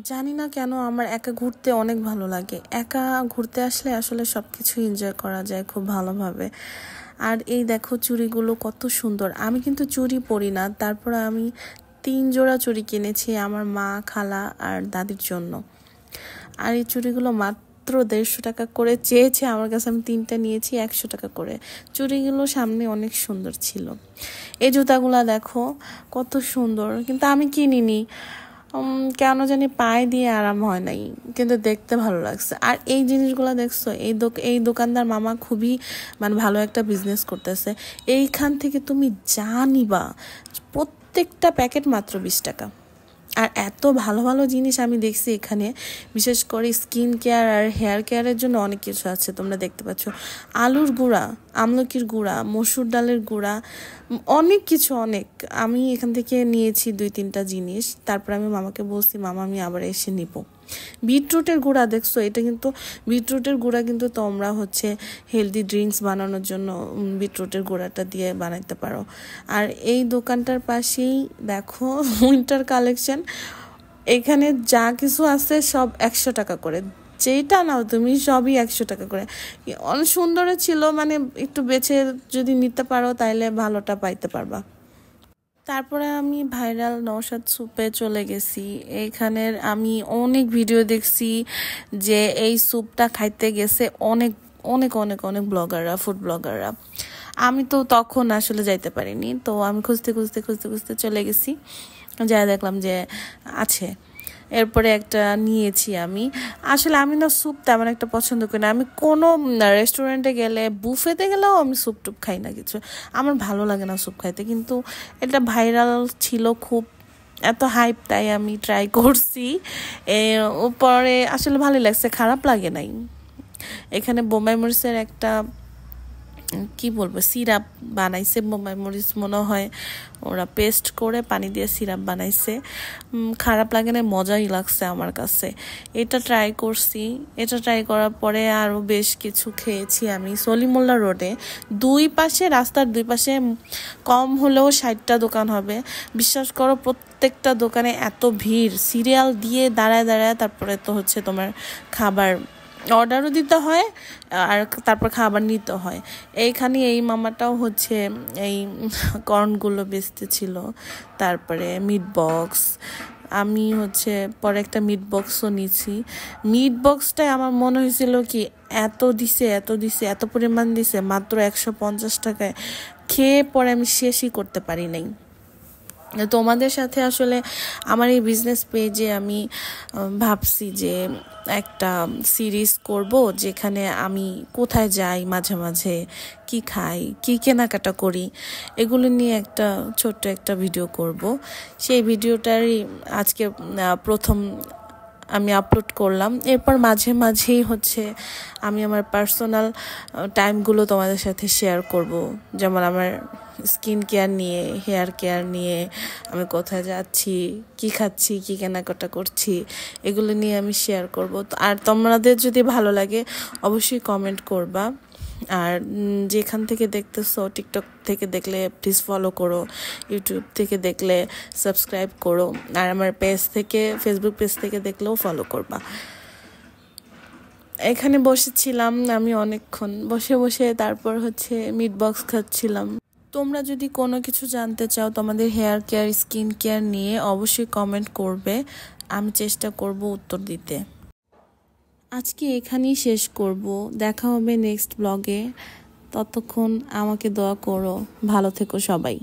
জানি না কেন আমার একা ঘুরতে অনেক ভালো লাগে। একা ঘুরতে আসলে আসলে সবকিছু এনজয় করা যায় খুব ভালোভাবে। আর এই দেখো চুড়িগুলো কত সুন্দর। আমি কিন্তু চুড়ি পরি না, তারপর আমি 3 জোড়া চুড়ি কিনেছি আমার মা, খালা আর দাদির জন্য। আর এই চুড়িগুলো মাত্র 150 টাকা করে চেয়েছে আমার কাছে, আমি 3টা নিয়েছি 100 টাকা করে। চুড়িগুলো সামনে অনেক সুন্দর ছিল। এই জুতাগুলা দেখো কত সুন্দর, কিন্তু আমি কিনিনি, কেন জানি পায়ে দিয়ে আরাম হয় নাই, কিন্তু দেখতে ভালো লাগছে। আর এই জিনিসগুলো দেখছো, এই দোকানদার মামা খুবই ভালো একটা বিজনেস করতেছে। এইখান থেকে তুমি যা নিবা প্রত্যেকটা প্যাকেট মাত্র 20 টাকা। আর এত ভালো ভালো জিনিস আমি দেখছি এখানে, বিশেষ করে স্কিন কেয়ার আর হেয়ার কেয়ারের জন্য অনেক কিছু আছে। তোমরা দেখতে পাচ্ছ আলুর গুঁড়া, আমলকির গুঁড়া, মসুর ডালের গুঁড়া, অনেক কিছু অনেক। আমি এখান থেকে নিয়েছি 2-3টা জিনিস, তারপর আমি মামাকে বলছি মামা আমি আবার এসে নিব। বিটরুটের গুঁড়া দেখছো, এটা কিন্তু বিটরুটের গুঁড়া কিন্তু তোমরা হেলদি ড্রিঙ্কস বানানোর জন্য বিটরুটের গুঁড়াটা দিয়ে বানাইতে পারো। আর এই দোকানটার পাশেই দেখো উইন্টার কালেকশন, এখানে যা কিছু আছে সব 100 টাকা করে, যেটা নাও তুমি সবই 100 টাকা করে। অনেক সুন্দর ছিল, একটু বেছে যদি নিতে পারো তাইলে ভালোটা পাইতে পারবা। তারপরে আমি ভাইরাল নওশাদ স্যুপে চলে গেছি। এইখানের আমি অনেক ভিডিও দেখছি যে এই স্যুপটা খাইতে গেছে অনেক অনেক অনেক অনেক ব্লগাররা, ফুড ব্লগাররা। আমি তো তখন আসলে যাইতে পারিনি, তো আমি খুঁজতে খুঁজতে খুঁজতে খুঁজতে চলে গেছি, যা দেখলাম যে আছে। এরপরে একটা নিয়েছি আমি। আসলে আমি না স্যুপ তেমন একটা পছন্দ করি না। আমি কোনো রেস্টুরেন্টে গেলে, বুফেতে গেলেও আমি স্যুপ টুপ খাই না কিছু, আমার ভালো লাগে না স্যুপ খাইতে। কিন্তু এটা ভাইরাল ছিল খুব, এত হাইপ, তাই আমি ট্রাই করছি। পরে আসলে ভালোই লাগছে, খারাপ লাগে নাই। এখানে বোম্বাই মরিচের একটা কি বলবো সিরাপ বানাইছে, বোম্বাই মরিচ মনে হয় ওরা পেস্ট করে পানি দিয়ে সিরাপ বানাইছে। খারাপ লাগে না, মজাই লাগছে আমার কাছে। এটা ট্রাই করছি। এটা ট্রাই করার পরে আরও বেশ কিছু খেয়েছি আমি সলিমুল্লাহ রোডে। রাস্তার দুই পাশে কম হলেও 60টা দোকান হবে। বিশ্বাস করো প্রত্যেকটা দোকানে এত ভিড়, সিরিয়াল দিয়ে দাঁড়ায় দাঁড়ায় তারপরে তো তোমার খাবার অর্ডারও দিতে হয় আর তারপর খাবার নিতে হয়। এইখানে এই মামাটাও এই কর্নগুলো বেচতে ছিল, তারপরে মিট বক্স। আমি পরে একটা মিট বক্সও নিছি। মিট বক্সটাই আমার মনে হয়েছিল কি এত দিছে এত পরিমাণ দিছে মাত্র 150 টাকায়। খেয়ে পরে আমি শেষই করতে পারি নাই। তোমাদের সাথে আসলে আমার এই বিজনেস পেজে আমি ভাবছি যে একটা সিরিজ করব, যেখানে আমি কোথায় যাই, মাঝে মাঝে কি খাই, কি কেনাকাটা করি, এগুলো নিয়ে একটা ছোট্ট একটা ভিডিও করব। সেই ভিডিওটারই আজকে প্রথম আমি আপলোড করলাম। এরপর মাঝে মাঝেই আমি আমার পার্সোনাল টাইমগুলো তোমাদের সাথে শেয়ার করব, যেমন আমার স্কিন কেয়ার নিয়ে, হেয়ার কেয়ার নিয়ে, আমি কোথায় যাচ্ছি, কি খাচ্ছি, কি কেনাকাটা করছি, এগুলো নিয়ে আমি শেয়ার করব। আর তোমাদের যদি ভালো লাগে অবশ্যই কমেন্ট করবা। আর যেখান থেকে দেখতেছো, টিকটক থেকে দেখলে প্লিজ ফলো করো, ইউটিউব থেকে দেখলে সাবস্ক্রাইব করো, আর আমার ফেসবুক পেজ থেকে দেখলেও ফলো করবা। এখানে বসেছিলাম আমি অনেকক্ষণ, বসে বসে তারপর মিট বক্স খাচ্ছিলাম। তোমরা যদি কোনো কিছু জানতে চাও তোমাদের হেয়ার কেয়ার, স্কিন কেয়ার নিয়ে, অবশ্যই কমেন্ট করবে, আমি চেষ্টা করব উত্তর দিতে। আজকে এখানেই শেষ করব, দেখা হবে নেক্সট ব্লগে। ততক্ষণ আমাকে দোয়া করো, ভালো থেকো সবাই।